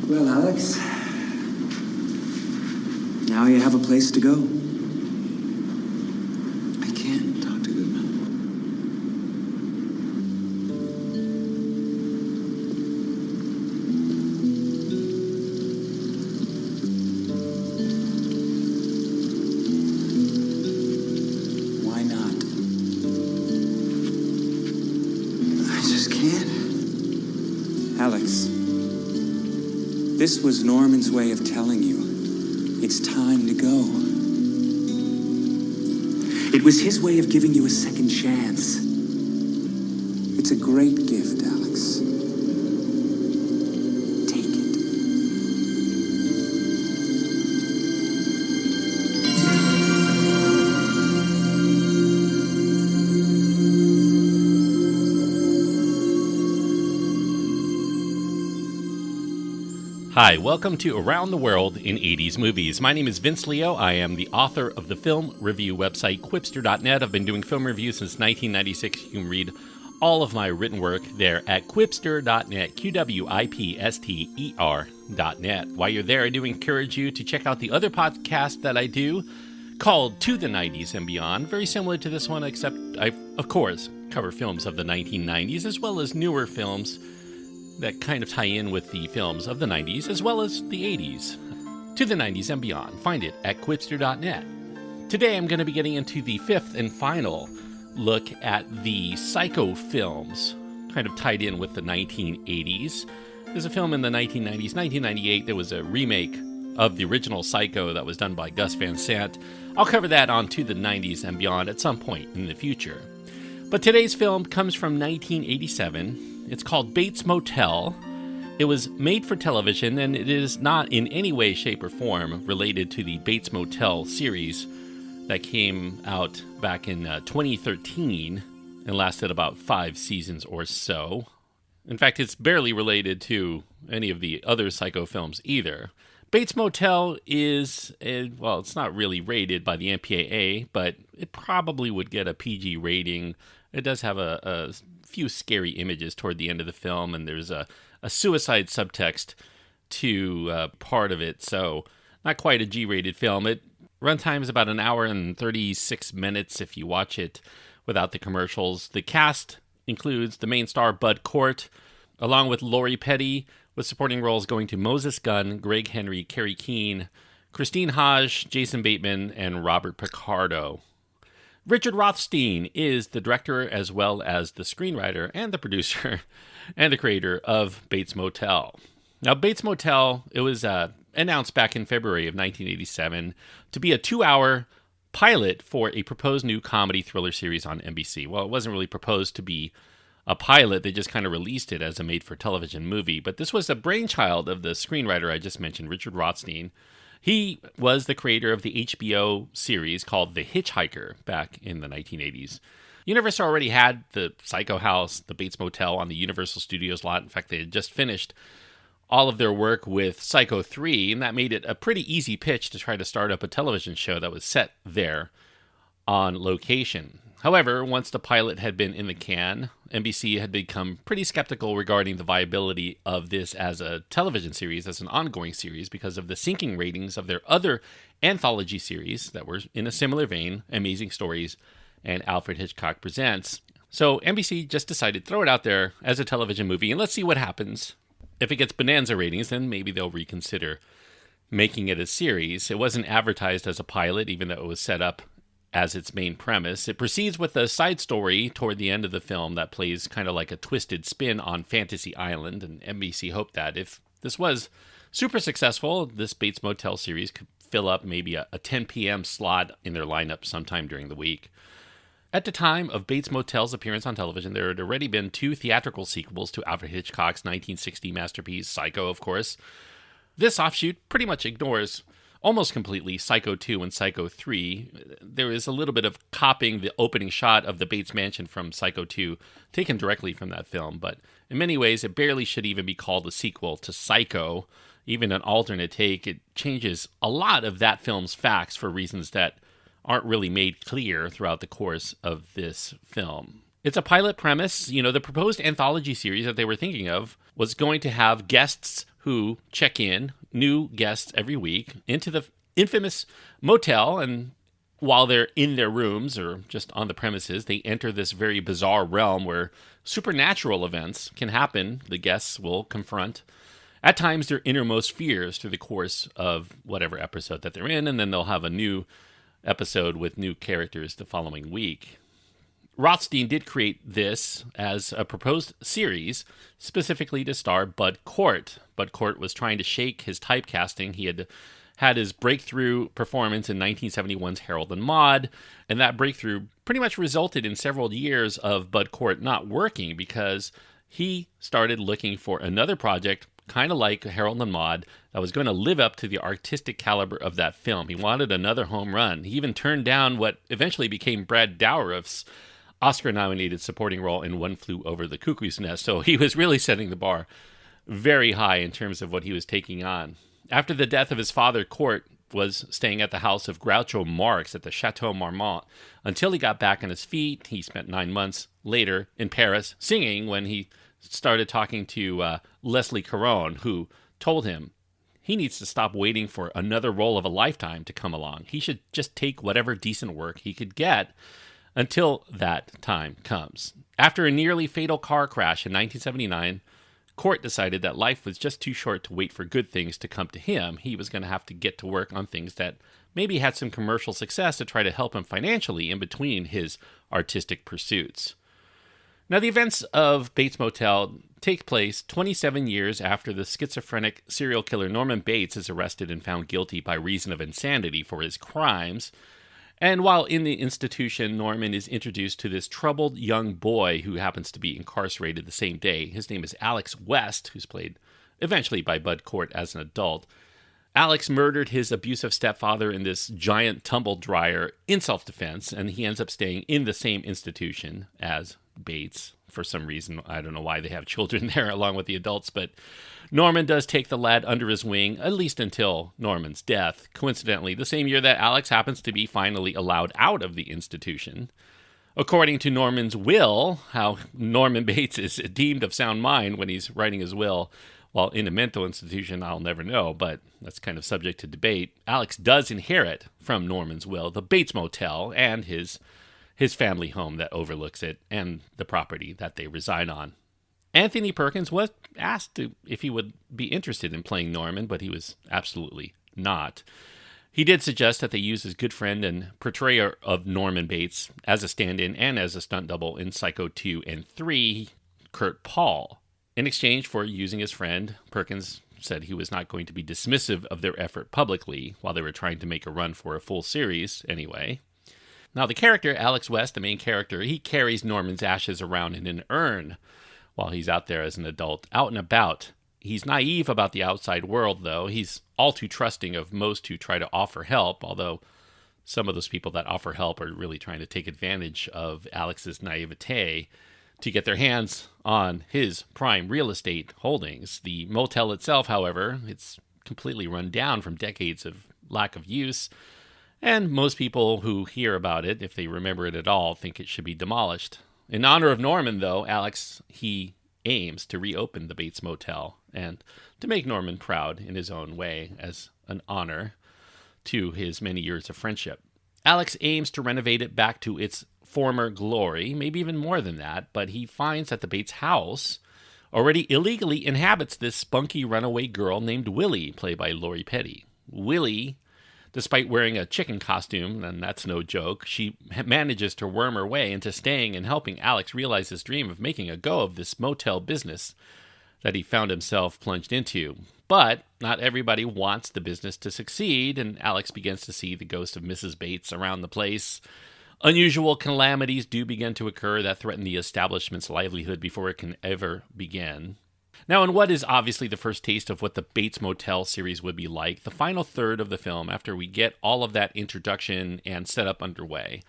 Well, Alex, now you have a place to go. I can't talk to Goodman. Why not? I just can't. Alex. This was Norman's way of telling you, it's time to go. It was his way of giving you a second chance. It's a great gift, Alex. Take it. Hi, welcome to Around the World in 80s Movies. My name is Vince Leo. I am the author of the film review website Quipster.net. I've been doing film reviews since 1996. You can read all of my written work there at Quipster.net, Quipster.net. While you're there, I do encourage you to check out the other podcast that I do called To the 90s and Beyond. Very similar to this one, except I, of course, cover films of the 1990s as well as newer films that kind of tie in with the films of the 90s as well as the 80s. To the 90s and Beyond. Find it at Quipster.net. Today I'm going to be getting into the fifth and final look at the Psycho films, kind of tied in with the 1980s. There's a film in the 1990s, 1998, there was a remake of the original Psycho that was done by Gus Van Sant. I'll cover that on To the 90s and Beyond at some point in the future. But today's film comes from 1987. It's called Bates Motel. It was made for television, and it is not in any way, shape, or form related to the Bates Motel series that came out back in 2013 and lasted about 5 seasons or so. In fact, it's barely related to any of the other Psycho films either. Bates Motel is, well, it's not really rated by the MPAA, but it probably would get a PG rating. It does have a few scary images toward the end of the film, and there's a suicide subtext to part of it, so not quite a G-rated film. It runtime is about an hour and 36 minutes if you watch it without the commercials. The cast includes the main star Bud Cort, along with Lori Petty, with supporting roles going to Moses Gunn, Greg Henry, Kerrie Keane, Khrystyne Haje, Jason Bateman, and Robert Picardo. Richard Rothstein is the director as well as the screenwriter and the producer and the creator of Bates Motel. Now, Bates Motel, it was announced back in February of 1987 to be a 2-hour pilot for a proposed new comedy thriller series on NBC. Well, it wasn't really proposed to be a pilot. They just kind of released it as a made-for-television movie. But this was the brainchild of the screenwriter I just mentioned, Richard Rothstein. He was the creator of the HBO series called The Hitchhiker back in the 1980s. Universal already had the Psycho House, the Bates Motel on the Universal Studios lot. In fact, they had just finished all of their work with Psycho 3, and that made it a pretty easy pitch to try to start up a television show that was set there on location. However, once the pilot had been in the can, NBC had become pretty skeptical regarding the viability of this as a television series, as an ongoing series, because of the sinking ratings of their other anthology series that were in a similar vein, Amazing Stories and Alfred Hitchcock Presents. So NBC just decided to throw it out there as a television movie, and let's see what happens. If it gets bonanza ratings, then maybe they'll reconsider making it a series. It wasn't advertised as a pilot, even though it was set up as its main premise. It proceeds with a side story toward the end of the film that plays kind of like a twisted spin on Fantasy Island, and NBC hoped that if this was super successful, this Bates Motel series could fill up maybe a 10 p.m. slot in their lineup sometime during the week. At the time of Bates Motel's appearance on television, there had already been 2 theatrical sequels to Alfred Hitchcock's 1960 masterpiece, Psycho, of course. This offshoot pretty much ignores almost completely Psycho 2 and Psycho 3. There is a little bit of copying the opening shot of the Bates Mansion from Psycho 2, taken directly from that film, but in many ways it barely should even be called a sequel to Psycho. Even an alternate take, it changes a lot of that film's facts for reasons that aren't really made clear throughout the course of this film. It's a pilot premise. The proposed anthology series that they were thinking of was going to have guests who check in, new guests every week, into the infamous motel, and while they're in their rooms or just on the premises, they enter this very bizarre realm where supernatural events can happen. The guests will confront, at times, their innermost fears through the course of whatever episode that they're in, and then they'll have a new episode with new characters the following week. Rothstein did create this as a proposed series, specifically to star Bud Cort. Bud Cort was trying to shake his typecasting. He had his breakthrough performance in 1971's Harold and Maude, and that breakthrough pretty much resulted in several years of Bud Cort not working because he started looking for another project, kind of like Harold and Maude, that was going to live up to the artistic caliber of that film. He wanted another home run. He even turned down what eventually became Brad Dourif's Oscar-nominated supporting role in One Flew Over the Cuckoo's Nest. So he was really setting the bar very high in terms of what he was taking on. After the death of his father, Cort was staying at the house of Groucho Marx at the Chateau Marmont until he got back on his feet. He spent 9 months later in Paris singing when he started talking to Leslie Caron, who told him he needs to stop waiting for another role of a lifetime to come along. He should just take whatever decent work he could get until that time comes. After a nearly fatal car crash in 1979, Cort decided that life was just too short to wait for good things to come to him. He was going to have to get to work on things that maybe had some commercial success to try to help him financially in between his artistic pursuits. Now, the events of Bates Motel take place 27 years after the schizophrenic serial killer Norman Bates is arrested and found guilty by reason of insanity for his crimes. And while in the institution, Norman is introduced to this troubled young boy who happens to be incarcerated the same day. His name is Alex West, who's played eventually by Bud Cort as an adult. Alex murdered his abusive stepfather in this giant tumble dryer in self-defense, and he ends up staying in the same institution as Bates. For some reason, I don't know why they have children there along with the adults, but Norman does take the lad under his wing, at least until Norman's death. Coincidentally, the same year that Alex happens to be finally allowed out of the institution. According to Norman's will, how Norman Bates is deemed of sound mind when he's writing his will, while in a mental institution, I'll never know, but that's kind of subject to debate. Alex does inherit from Norman's will the Bates Motel and his family home that overlooks it and the property that they reside on. Anthony Perkins was asked if he would be interested in playing Norman, but he was absolutely not. He did suggest that they use his good friend and portrayer of Norman Bates as a stand-in and as a stunt double in Psycho 2 and 3, Kurt Paul. In exchange for using his friend, Perkins said he was not going to be dismissive of their effort publicly while they were trying to make a run for a full series anyway. Now, the character, Alex West, the main character, he carries Norman's ashes around in an urn while he's out there as an adult, out and about. He's naive about the outside world, though. He's all too trusting of most who try to offer help, although some of those people that offer help are really trying to take advantage of Alex's naivete to get their hands on his prime real estate holdings. The motel itself, however, it's completely run down from decades of lack of use, and most people who hear about it, if they remember it at all, think it should be demolished. In honor of Norman, though, Alex, he aims to reopen the Bates Motel and to make Norman proud in his own way as an honor to his many years of friendship. Alex aims to renovate it back to its former glory, maybe even more than that, but he finds that the Bates house already illegally inhabits this spunky runaway girl named Willie, played by Lori Petty. Willie, despite wearing a chicken costume, and that's no joke, she manages to worm her way into staying and helping Alex realize his dream of making a go of this motel business that he found himself plunged into. But not everybody wants the business to succeed, and Alex begins to see the ghost of Mrs. Bates around the place. Unusual calamities do begin to occur that threaten the establishment's livelihood before it can ever begin. Now, in what is obviously the first taste of what the Bates Motel series would be like, the final third of the film, after we get all of that introduction and setup underway,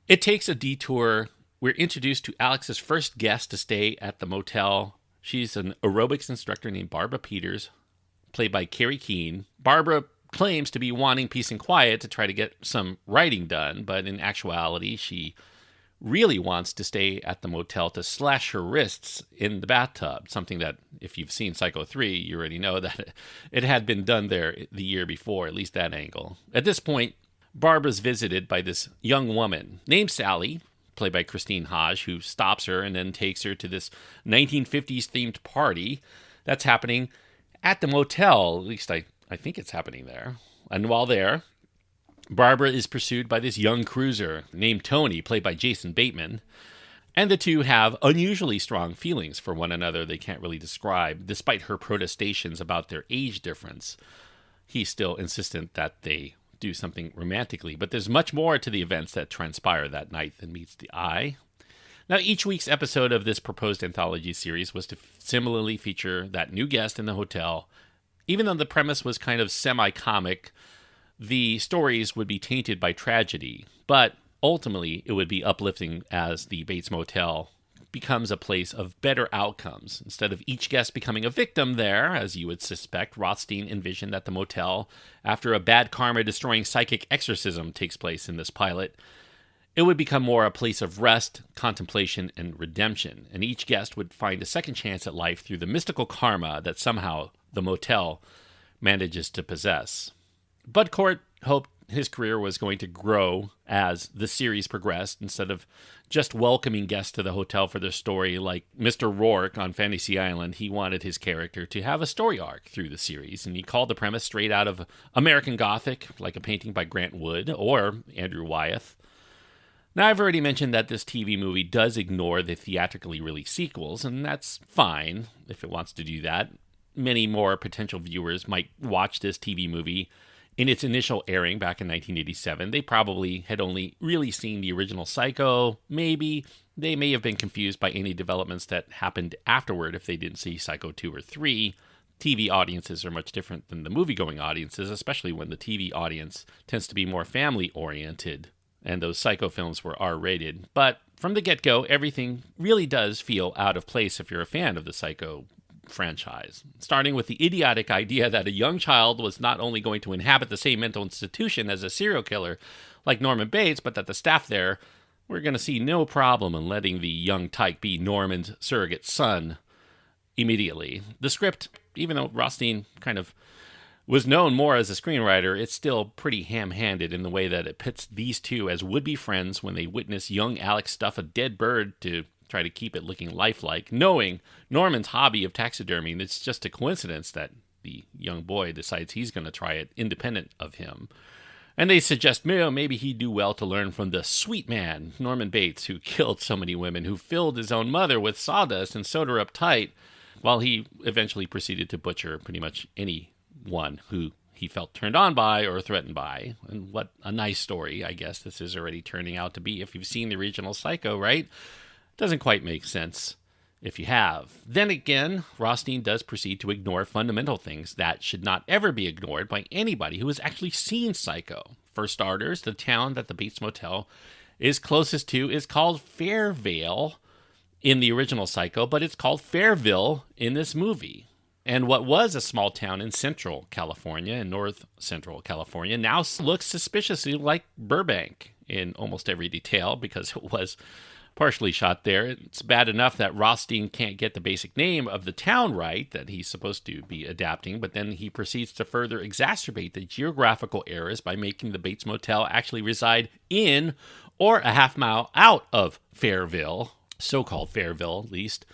it takes a detour. We're introduced to Alex's first guest to stay at the motel. She's an aerobics instructor named Barbara Peters, played by Kerrie Keane. Barbara claims to be wanting peace and quiet to try to get some writing done, but in actuality, she really wants to stay at the motel to slash her wrists in the bathtub, something that, if you've seen Psycho 3, you already know that it had been done there the year before, at least that angle. At this point, Barbara's visited by this young woman named Sally, played by Khrystyne Haje, who stops her and then takes her to this 1950s-themed party that's happening at the motel. At least I think it's happening there. And while there, Barbara is pursued by this young cruiser named Tony, played by Jason Bateman, and the two have unusually strong feelings for one another they can't really describe, despite her protestations about their age difference. He's still insistent that they do something romantically, but there's much more to the events that transpire that night than meets the eye. Now, each week's episode of this proposed anthology series was to similarly feature that new guest in the hotel. Even though the premise was kind of semi-comic, the stories would be tainted by tragedy, but ultimately it would be uplifting as the Bates Motel becomes a place of better outcomes. Instead of each guest becoming a victim there, as you would suspect, Rothstein envisioned that the motel, after a bad karma-destroying psychic exorcism takes place in this pilot, it would become more a place of rest, contemplation, and redemption, and each guest would find a second chance at life through the mystical karma that somehow the motel manages to possess. But Cort hoped his career was going to grow as the series progressed. Instead of just welcoming guests to the hotel for their story like Mr. Rourke on Fantasy Island, he wanted his character to have a story arc through the series, and he called the premise straight out of American Gothic, like a painting by Grant Wood or Andrew Wyeth. Now, I've already mentioned that this TV movie does ignore the theatrically released sequels, and that's fine if it wants to do that. Many more potential viewers might watch this TV movie in its initial airing back in 1987. They probably had only really seen the original Psycho. Maybe they may have been confused by any developments that happened afterward if they didn't see Psycho 2 or 3. TV audiences are much different than the movie-going audiences, especially when the TV audience tends to be more family-oriented, and those Psycho films were R-rated. But from the get-go, everything really does feel out of place if you're a fan of the Psycho franchise, starting with the idiotic idea that a young child was not only going to inhabit the same mental institution as a serial killer like Norman Bates, but that the staff there were going to see no problem in letting the young tyke be Norman's surrogate son immediately. The script, even though Rothstein kind of was known more as a screenwriter, it's still pretty ham-handed in the way that it pits these two as would-be friends when they witness young Alex stuff a dead bird to try to keep it looking lifelike, knowing Norman's hobby of taxidermy, and it's just a coincidence that the young boy decides he's going to try it independent of him. And they suggest maybe he'd do well to learn from the sweet man, Norman Bates, who killed so many women, who filled his own mother with sawdust and sewed her up tight, while he eventually proceeded to butcher pretty much anyone who he felt turned on by or threatened by. And what a nice story, I guess this is already turning out to be if you've seen the original Psycho, right? Doesn't quite make sense if you have. Then again, Rothstein does proceed to ignore fundamental things that should not ever be ignored by anybody who has actually seen Psycho. For starters, the town that the Bates Motel is closest to is called Fairvale in the original Psycho, but it's called Fairville in this movie. And what was a small town in central California, in north central California, now looks suspiciously like Burbank in almost every detail because it was partially shot there. It's bad enough that Rothstein can't get the basic name of the town right that he's supposed to be adapting, but then he proceeds to further exacerbate the geographical errors by making the Bates Motel actually reside in or a half mile out of Fairville, so-called Fairville at least,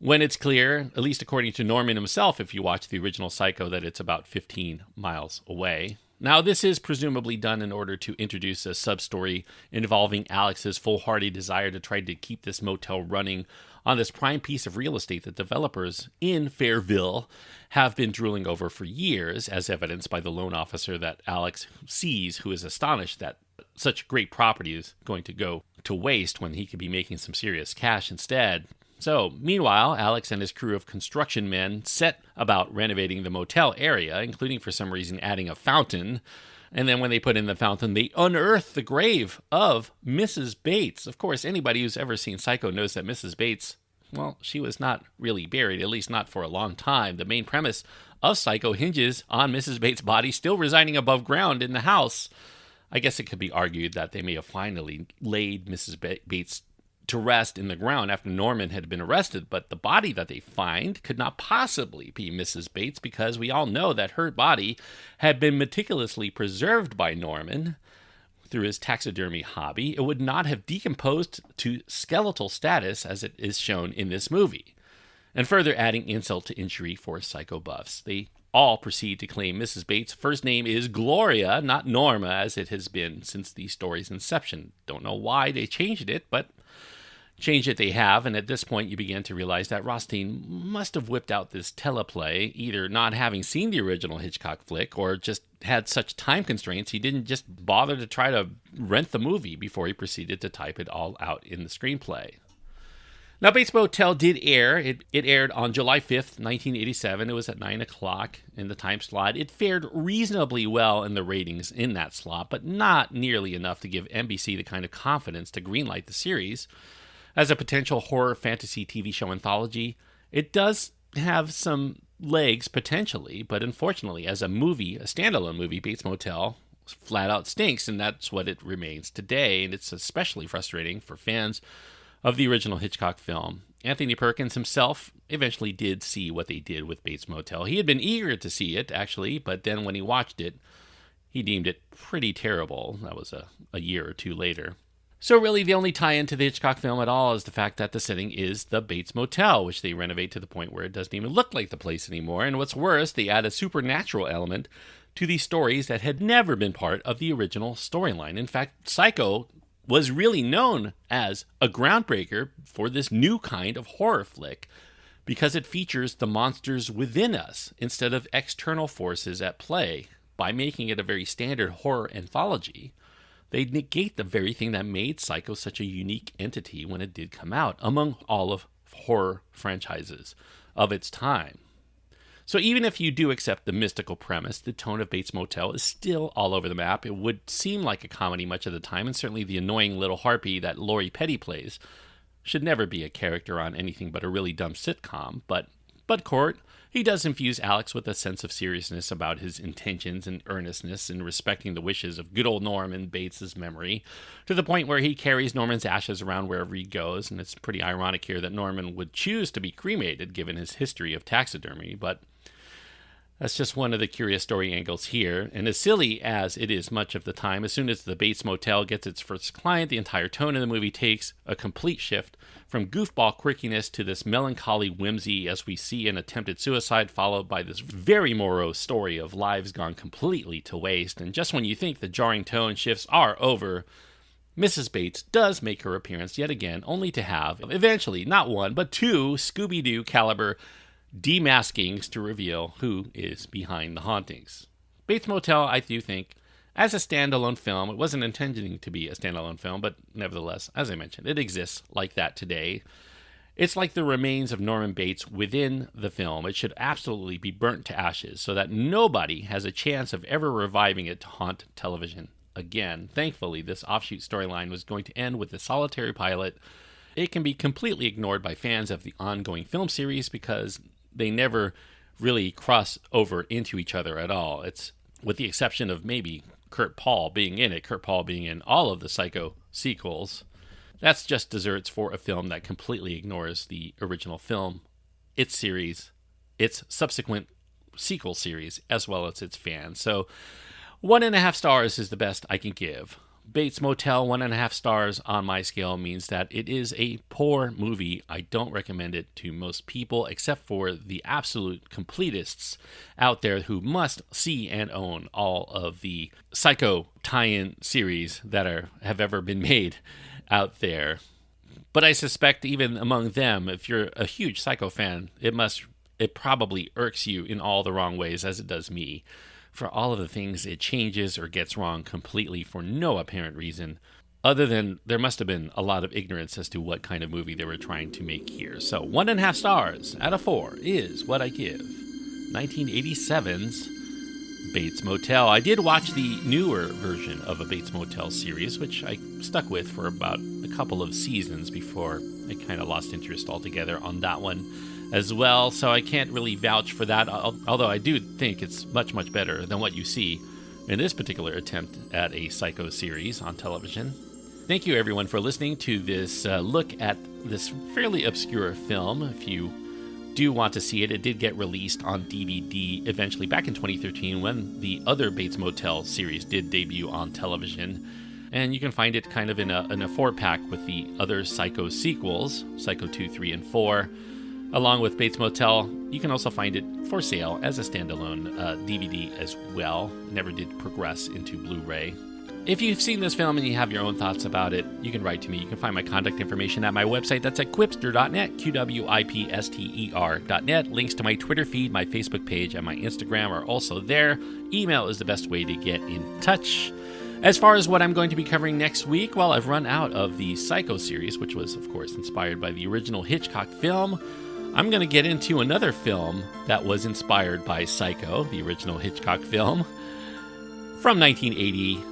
when it's clear, at least according to Norman himself, if you watch the original Psycho, that it's about 15 miles away. Now, this is presumably done in order to introduce a sub-story involving Alex's foolhardy desire to try to keep this motel running on this prime piece of real estate that developers in Fairville have been drooling over for years, as evidenced by the loan officer that Alex sees, who is astonished that such great property is going to go to waste when he could be making some serious cash instead. So, meanwhile, Alex and his crew of construction men set about renovating the motel area, including for some reason adding a fountain. And then when they put in the fountain, they unearth the grave of Mrs. Bates. Of course, anybody who's ever seen Psycho knows that Mrs. Bates, well, she was not really buried, at least not for a long time. The main premise of Psycho hinges on Mrs. Bates' body still residing above ground in the house. I guess it could be argued that they may have finally laid Mrs. Bates to rest in the ground after Norman had been arrested, but the body that they find could not possibly be Mrs. Bates because we all know that her body had been meticulously preserved by Norman through his taxidermy hobby. It would not have decomposed to skeletal status as it is shown in this movie. And further adding insult to injury for psycho buffs, they all proceed to claim Mrs. Bates' first name is Gloria, not Norma, as it has been since the story's inception. Don't know why they changed it, but changed it they have, and at this point you begin to realize that Rothstein must have whipped out this teleplay, either not having seen the original Hitchcock flick or just had such time constraints he didn't just bother to try to rent the movie before he proceeded to type it all out in the screenplay. Now, Bates Motel did air. It aired on July 5th, 1987. It was at 9 o'clock in the time slot. It fared reasonably well in the ratings in that slot, but not nearly enough to give NBC the kind of confidence to greenlight the series. As a potential horror fantasy TV show anthology, it does have some legs potentially, but unfortunately, as a movie, a standalone movie, Bates Motel flat out stinks, and that's what it remains today, and it's especially frustrating for fans of the original Hitchcock film. Anthony Perkins himself eventually did see what they did with Bates Motel. He had been eager to see it, actually, but then when he watched it, he deemed it pretty terrible. That was a year or two later. So really, the only tie-in to the Hitchcock film at all is the fact that the setting is the Bates Motel, which they renovate to the point where it doesn't even look like the place anymore. And what's worse, they add a supernatural element to these stories that had never been part of the original storyline. In fact, Psycho was really known as a groundbreaker for this new kind of horror flick because it features the monsters within us instead of external forces at play. By making it a very standard horror anthology, they negate the very thing that made Psycho such a unique entity when it did come out among all of horror franchises of its time. So even if you do accept the mystical premise, the tone of Bates Motel is still all over the map. It would seem like a comedy much of the time, and certainly the annoying little harpy that Lori Petty plays should never be a character on anything but a really dumb sitcom. But Cort, he does infuse Alex with a sense of seriousness about his intentions and earnestness in respecting the wishes of good old Norman Bates' memory, to the point where he carries Norman's ashes around wherever he goes, and it's pretty ironic here that Norman would choose to be cremated given his history of taxidermy, but that's just one of the curious story angles here, and as silly as it is much of the time, as soon as the Bates Motel gets its first client, the entire tone of the movie takes a complete shift from goofball quirkiness to this melancholy whimsy as we see an attempted suicide followed by this very morose story of lives gone completely to waste. And just when you think the jarring tone shifts are over, Mrs. Bates does make her appearance yet again, only to have, eventually, not one, but two Scooby-Doo caliber demaskings to reveal who is behind the hauntings. Bates Motel, I do think, as a standalone film, it wasn't intending to be a standalone film, but nevertheless, as I mentioned, it exists like that today. It's like the remains of Norman Bates within the film. It should absolutely be burnt to ashes so that nobody has a chance of ever reviving it to haunt television again. Thankfully, this offshoot storyline was going to end with a solitary pilot. It can be completely ignored by fans of the ongoing film series because they never really cross over into each other at all. It's with the exception of maybe Kurt Paul being in it, Kurt Paul being in all of the Psycho sequels. That's just desserts for a film that completely ignores the original film, its series, its subsequent sequel series, as well as its fans. So 1.5 stars is the best I can give. Bates Motel, 1.5 stars on my scale means that it is a poor movie. I don't recommend it to most people, except for the absolute completists out there who must see and own all of the Psycho tie-in series that have ever been made out there. But I suspect even among them, if you're a huge Psycho fan, it probably irks you in all the wrong ways, as it does me, for all of the things it changes or gets wrong completely for no apparent reason, other than there must have been a lot of ignorance as to what kind of movie they were trying to make here. So 1.5 stars out of 4 is what I give 1987's Bates Motel. I did watch the newer version of a Bates Motel series, which I stuck with for about a couple of seasons before I kind of lost interest altogether on that one as well, so I can't really vouch for that, although I do think it's much, much better than what you see in this particular attempt at a Psycho series on television. Thank you, everyone, for listening to this look at this fairly obscure film. If you do want to see it, it did get released on DVD eventually back in 2013 when the other Bates Motel series did debut on television. And you can find it kind of in a 4-pack with the other Psycho sequels, Psycho 2, 3, and 4. Along with Bates Motel, you can also find it for sale as a standalone DVD as well. It never did progress into Blu-ray. If you've seen this film and you have your own thoughts about it, you can write to me. You can find my contact information at my website. That's at quipster.net, QWIPSTER.net. Links to my Twitter feed, my Facebook page, and my Instagram are also there. Email is the best way to get in touch. As far as what I'm going to be covering next week, well, I've run out of the Psycho series, which was, of course, inspired by the original Hitchcock film. I'm going to get into another film that was inspired by Psycho, the original Hitchcock film, from 1980,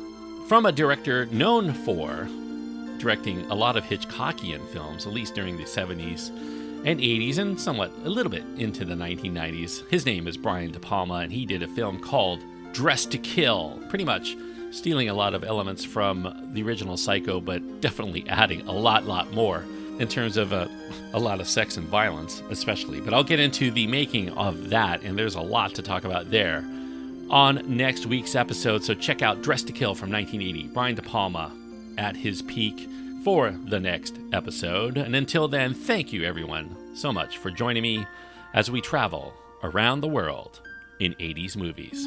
from a director known for directing a lot of Hitchcockian films, at least during the 70s and 80s, and somewhat a little bit into the 1990s. His name is Brian De Palma, and he did a film called Dressed to Kill, pretty much stealing a lot of elements from the original Psycho, but definitely adding a lot more in terms of a lot of sex and violence, especially. But I'll get into the making of that, and there's a lot to talk about there on next week's episode. So check out Dressed to Kill from 1980, Brian De Palma at his peak for the next episode. And until then, thank you everyone so much for joining me as we travel around the world in 80s movies.